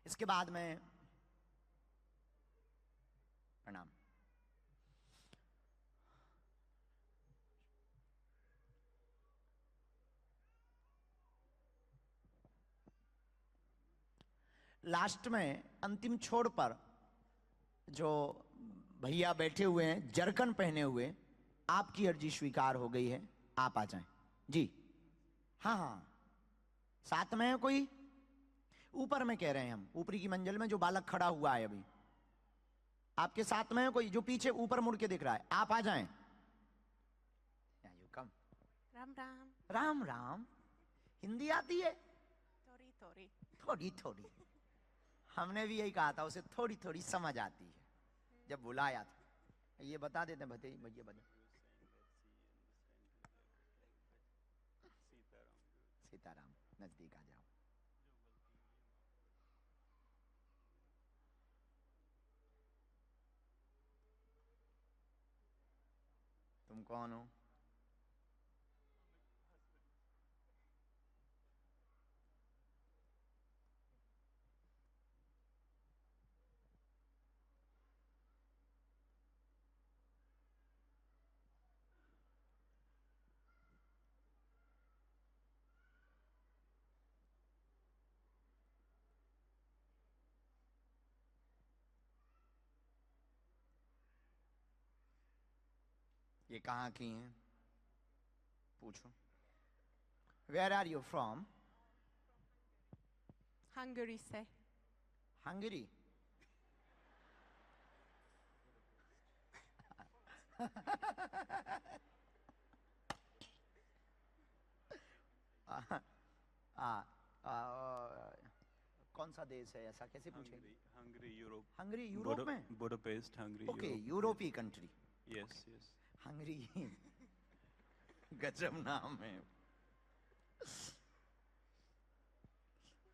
इसके बाद में प्रणाम। लास्ट में अंतिम छोर पर जो भैया बैठे हुए हैं जरकन पहने हुए, आपकी अर्जी स्वीकार हो गई है, आप आ जाएं जी। हाँ हाँ, साथ में है कोई? ऊपर में कह रहे हैं हम, ऊपरी की मंजिल में जो बालक खड़ा हुआ है अभी, आपके साथ में है कोई? जो पीछे ऊपर मुड़ के दिख रहा है, आप आ जाएं। You come. राम राम। राम राम। हिंदी आती है? थोड़ी थोड़ी। थोड़ी थोड़ी। हमने भी यही कहा था, उसे थोड़ी थोड़ी समझ आती है जब बुलाया था। ये बता देते हैं भैया बता। सीताराम, नजदीक आ जाओ। तुम कौन हो? ये कहाँ की हैं? पूछो। Where are you from? Hungary से। हंगरी? कौन सा देश है ऐसा, कैसे पूछेंगे? Hungary Europe. हंगरी यूरोप में? Budapest Hungary. ओके, यूरोपीय कंट्री। Yes yes. हंगरी। गजब नाम है।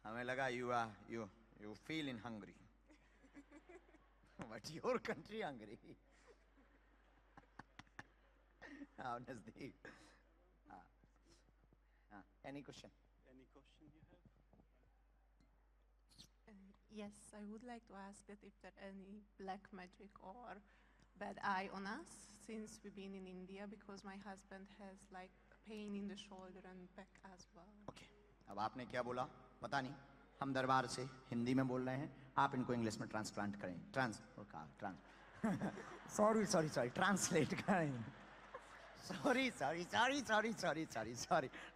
हमें लगा you feel in Hungary, but your country Hungary. नजदीक। Any question? Any question you have? Yes, I would like to ask that if there any black magic or bad eye on us since we've been in India, because my husband has like pain in the shoulder and back as well. Okay. अब आपने क्या बोला पता नहीं, हम दरबार से हिंदी में बोल रहे हैं, आप इनको इंग्लिश में ट्रांसप्लांट करें, सॉरी ट्रांसलेट करें। Sorry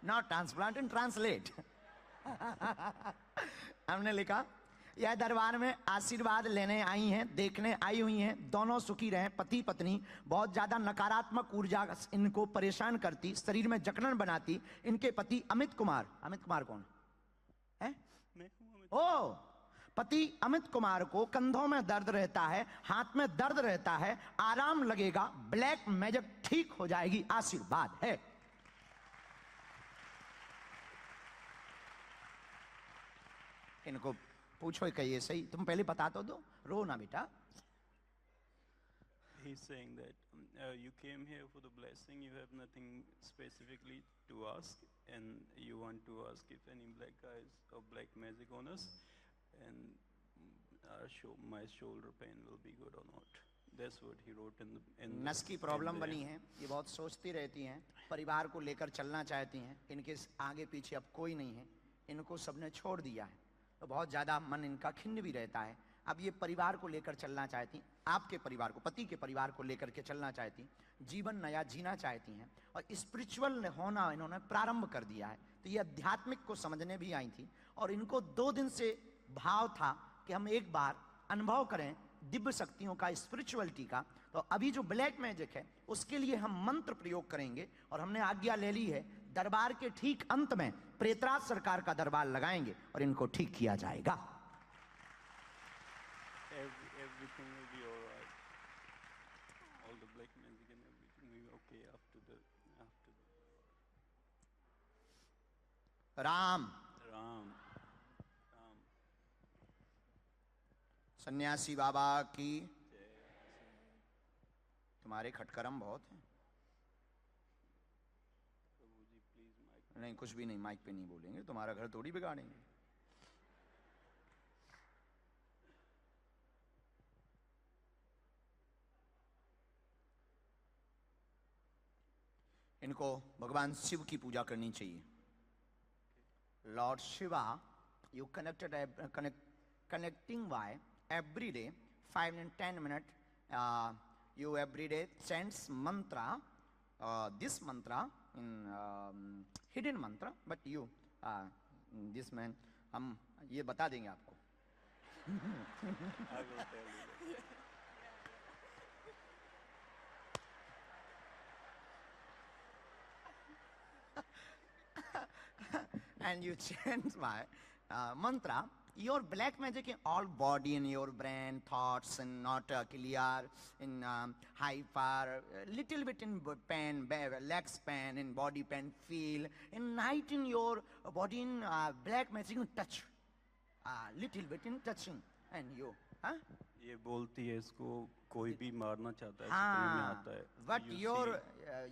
not transplant and translate. हमने लिखा यह दरबार में आशीर्वाद लेने आई हैं, देखने आई हुई हैं, दोनों सुखी रहें, पति पत्नी। बहुत ज्यादा नकारात्मक ऊर्जा इनको परेशान करती, शरीर में जकड़न बनाती। इनके पति अमित कुमार कौन है? ओ, पति अमित कुमार को कंधों में दर्द रहता है, हाथ में दर्द रहता है, आराम लगेगा, ब्लैक मैजिक ठीक हो जाएगी, आशीर्वाद है। इनको पूछो कहिए सही, तुम पहले बता तो दो, रो ना बेटा। He's saying that you came here for the blessing, you have nothing specifically to ask, and you want to ask if any black eyes or black magic on us, and my shoulder pain will be good or not. That's what he wrote in the नस की problem बनी है, ये बहुत सोचती रहती हैं, परिवार को लेकर चलना चाहती हैं, इनके आगे पीछे अब कोई नहीं है, इनको सबने छोड़ दिया है, तो बहुत ज़्यादा मन इनका खिन्न भी रहता है। अब ये परिवार को लेकर चलना चाहती, आपके परिवार को, पति के परिवार को लेकर के चलना चाहती, जीवन नया जीना चाहती हैं, और स्पिरिचुअल होना इन्होंने प्रारंभ कर दिया है। तो ये आध्यात्मिक को समझने भी आई थी, और इनको 2 दिन से भाव था कि हम एक बार अनुभव करें दिव्य शक्तियों का, स्पिरिचुअलिटी का। तो अभी जो ब्लैक मैजिक है उसके लिए हम मंत्र प्रयोग करेंगे, और हमने आज्ञा ले ली है, दरबार के ठीक अंत में प्रेतराज सरकार का दरबार लगाएंगे और इनको ठीक किया जाएगा। Everything will be all right. All the black magic and everything will be okay after the. Ram Ram. सन्यासी बाबा की। तुम्हारे खटकरम बहुत हैं। प्रभु जी प्लीज माइक। नहीं, कुछ भी नहीं, माइक पे नहीं बोलेंगे, तुम्हारा घर थोड़ी बिगाड़ेंगे। इनको भगवान शिव की पूजा करनी चाहिए. Lord Shiva, you connecting by every day 5 and 10 minutes. You every day sends mantra, this mantra in hidden mantra, but you this man हम ये बता देंगे आपको. I will tell you that. And you chant my mantra. Your black magic in all body, in your brain, thoughts, and not clear, in hyper, little bit in pain, legs pain, in body pain, feel. In night in your body in black magic, you touch, little bit in touching, and you, huh? ये बोलती है इसको कोई भी मारना चाहता है सपने में आता है. But You your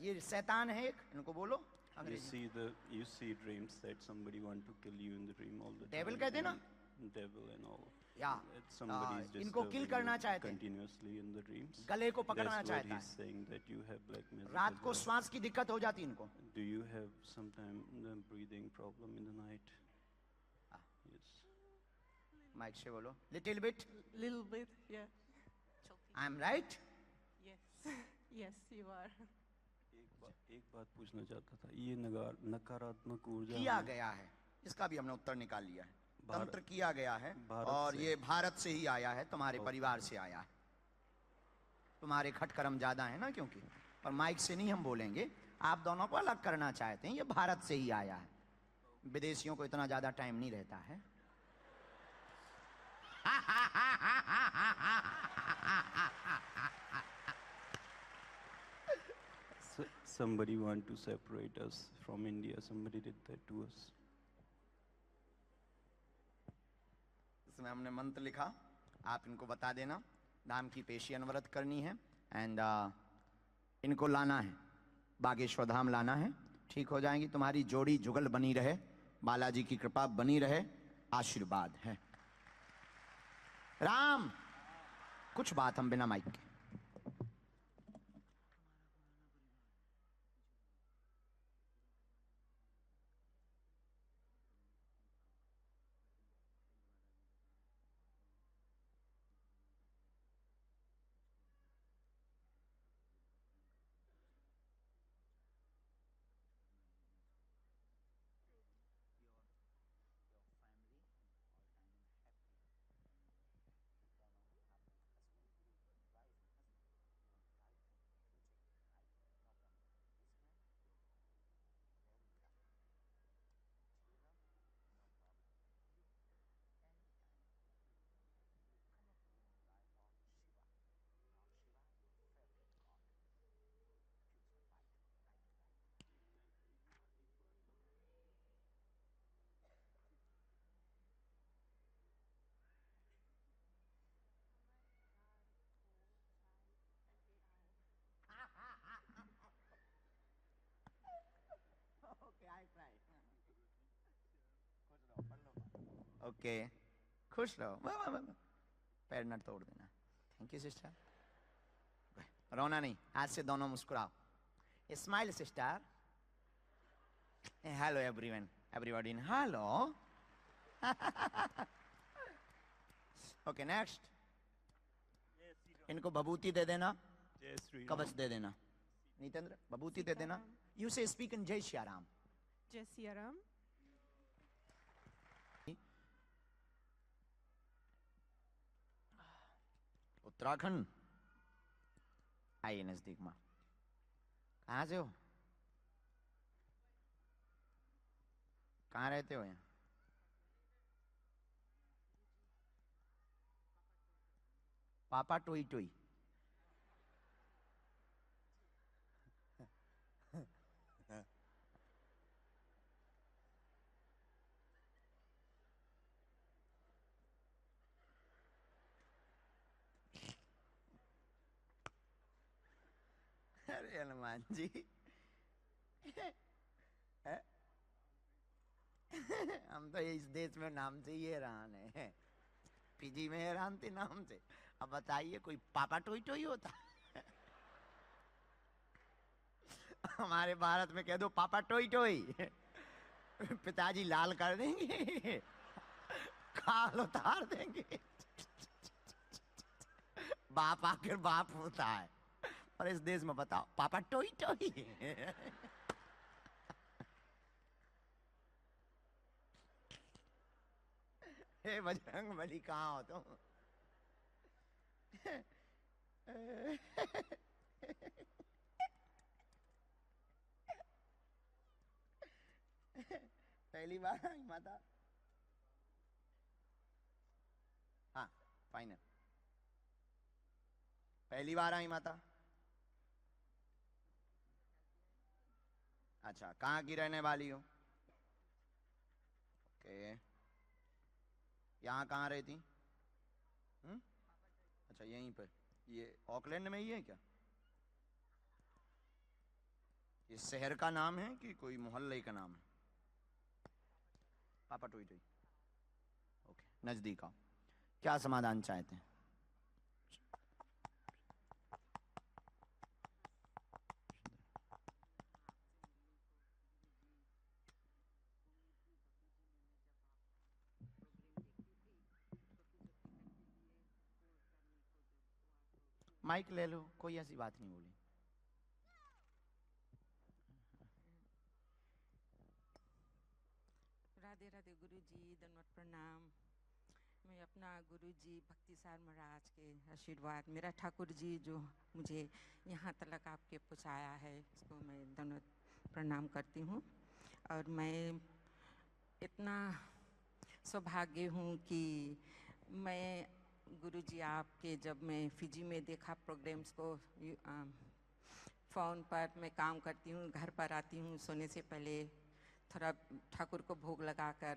ये शैतान है एक, इनको बोलो see, अंग्रेजी. you see dreams that somebody want to kill you in the dream all the Devil time. कहते हैं ना? and Devil and all. Yeah. That somebody is इनको kill disturbing करना you चाहते हैं. continuously in the dreams. गले को पकड़ना That's what चाहता he's है. saying, that you have black magic. रात as को well. श्वास की दिक्कत हो जाती है इनको. Do you have sometime the breathing problem in the night? Yes. Mic से बोलो. Little bit. Little bit, yeah. I'm right. Yes, yes, you are. एक बात पूछना चाहता था. ये नकारात्मक ऊर्जा किया हमें- गया है. इसका भी हमने उत्तर निकाल लिया है. भारत- तंत्र किया गया है भारत और से। ये भारत से ही आया है. तुम्हारे परिवार से आया है. तुम्हारे खटकर्म ज्यादा है ना, क्योंकि और माइक से नहीं हम बोलेंगे. आप दोनों को अलग करना चाहते हैं. ये भारत से ही आया है. विदेशियों को इतना ज्यादा टाइम नहीं रहता है. Somebody want to separate us from India. Somebody did that to us. इसमें हमने मंत्र लिखा. आप इनको बता देना. नाम की पेशी अनवरत करनी है एंड इनको लाना है. बागेश्वर धाम लाना है. ठीक हो जाएंगी. तुम्हारी जोड़ी जुगल बनी रहे. बालाजी की कृपा बनी रहे. आशीर्वाद है. राम कुछ बात हम बिना माइक के. ओके खुश रहो. वाह, वाह, वाह, वाह. पैर न तोड़ देना. Thank you sister. रोना नहीं. आज से दोनों मुस्कुराओ. Smile sister. Hello everyone. Everybody in hello. Okay next. इनको भभूति दे देना. जय श्री राम. कवच दे देना. नीतेंद्र भभूति दे देना. यू से स्पीक इन जय Shri Ram. Jai Siya Ram. Uttarakhand आइए नजदीक में. कहाँ से हो? कहाँ रहते हो? यहाँ पापा टोई टोई. अरे हनुमान जी. हम तो इस देश में नाम से ही हैरान है. पीजी में हैरान थे नाम से. अब बताइए कोई पापा टोई टोई होता. हमारे भारत में कह दो पापा टोई टोई, पिताजी लाल कर देंगे, खाल उतार देंगे। बाप आखिर बाप होता है, और इस देश में बताओ पापा टोई टोई। हे बजरंग बली कहाँ हो तुम? पहली बार आई माता। हाँ फाइनल, पहली बार आई माता। अच्छा, कहाँ की रहने वाली हो? ओके, यहाँ कहाँ रहती? अच्छा यहीं पे, ये ऑकलैंड में ही है क्या? ये शहर का नाम है कि कोई मोहल्ले का नाम है? पापा टोई टोई, ओके, नजदीक आओ। क्या समाधान चाहते हैं? माइक ले लो, कोई ऐसी बात नहीं बोली। राधे राधे गुरु जी, दंडवत प्रणाम। मैं अपना गुरु जी भक्तिसार महाराज के आशीर्वाद, मेरा ठाकुर जी जो मुझे यहाँ तक आपके पहुँचाया है, इसको मैं दंडवत प्रणाम करती हूँ। और मैं इतना सौभाग्य हूँ कि मैं गुरु जी आपके, जब मैं फिजी में देखा प्रोग्राम्स को, फ़ोन पर मैं काम करती हूँ, घर पर आती हूँ सोने से पहले थोड़ा ठाकुर को भोग लगाकर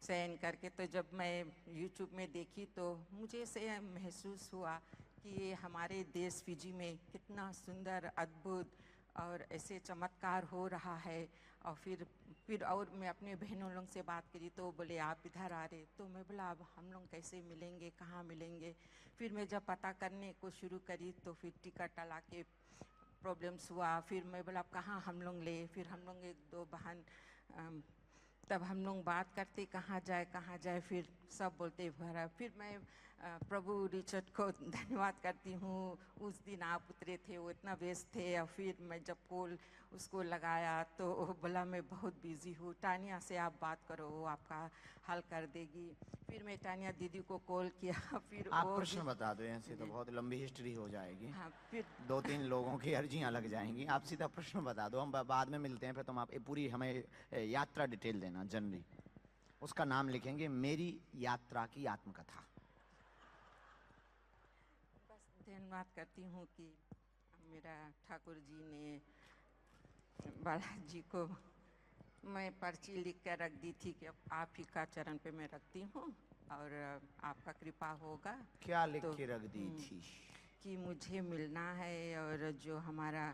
शयन करके, तो जब मैं यूट्यूब में देखी तो मुझे से महसूस हुआ कि ये हमारे देश फिजी में कितना सुंदर, अद्भुत और ऐसे चमत्कार हो रहा है। और फिर और मैं अपने बहनों लोग से बात करी तो बोले आप इधर आ रहे, तो मैं बोला अब हम लोग कैसे मिलेंगे, कहाँ मिलेंगे। फिर मैं जब पता करने को शुरू करी तो फिर टिकट टला के प्रॉब्लम्स हुआ। फिर मैं बोला अब कहाँ हम लोग ले, फिर हम लोग एक दो बहन तब हम लोग बात करते कहाँ जाए, फिर सब बोलते भरा। फिर मैं प्रभु रिचर्ड को धन्यवाद करती हूँ, उस दिन आप उतरे थे, वो इतना व्यस्त थे। और फिर मैं जब कॉल उसको लगाया तो वो बोला मैं बहुत बिजी हूँ, टानिया से आप बात करो, वो आपका हल कर देगी। फिर मैं टानिया दीदी को कॉल किया, फिर आप वो प्रश्न बता दो, ऐसे तो बहुत लंबी हिस्ट्री हो जाएगी। हाँ, फिर 2-3 लोगों की अर्जियां लग जाएंगी। आप सीधा प्रश्न बता दो, हम बाद में मिलते हैं। फिर तुम आप पूरी हमें यात्रा डिटेल देना, जनरली उसका नाम लिखेंगे, मेरी यात्रा की आत्मकथा। बस धन्यवाद करती हूँ कि मेरा ठाकुर जी ने बालाजी को, मैं पर्ची लिख कर रख दी थी कि आप ही का चरण पे मैं रखती हूँ और आपका कृपा होगा। क्या लिख तो के रख दी थी? कि मुझे मिलना है और जो हमारा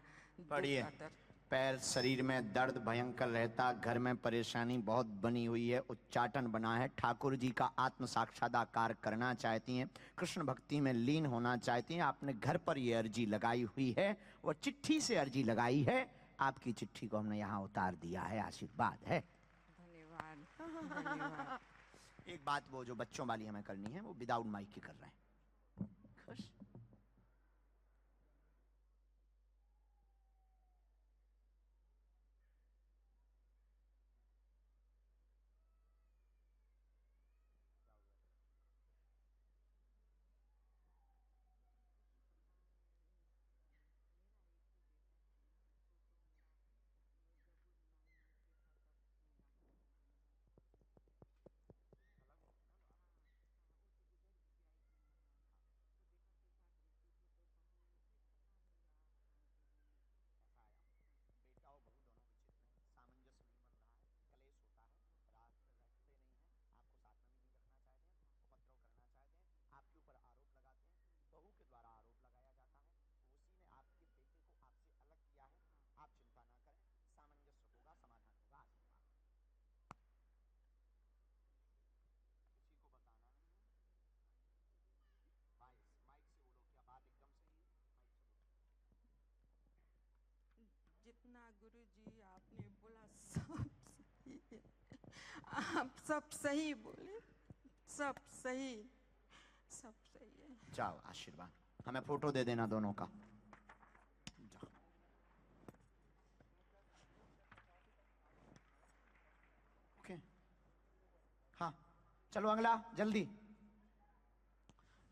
पढ़िए। दुख आता- पैर शरीर में दर्द भयंकर रहता, घर में परेशानी बहुत बनी हुई है, उच्चाटन बना है, ठाकुर जी का आत्म साक्षात्कार करना चाहती हैं, कृष्ण भक्ति में लीन होना चाहती हैं। आपने घर पर ये अर्जी लगाई हुई है, वो चिट्ठी से अर्जी लगाई है, आपकी चिट्ठी को हमने यहाँ उतार दिया है, आशीर्वाद है। धन्यवाद धन्यवाद। एक बात वो जो बच्चों वाली हमें करनी है, वो विदाउट माइक की कर रहे हैं। खुश? गुरुजी आपने बोला सब सही है, आप सब सही बोले, सब सही, सब सही है। जाओ आशीर्वाद, हमें फोटो दे देना दोनों का। जाओ। ओके हाँ चलो अगला जल्दी।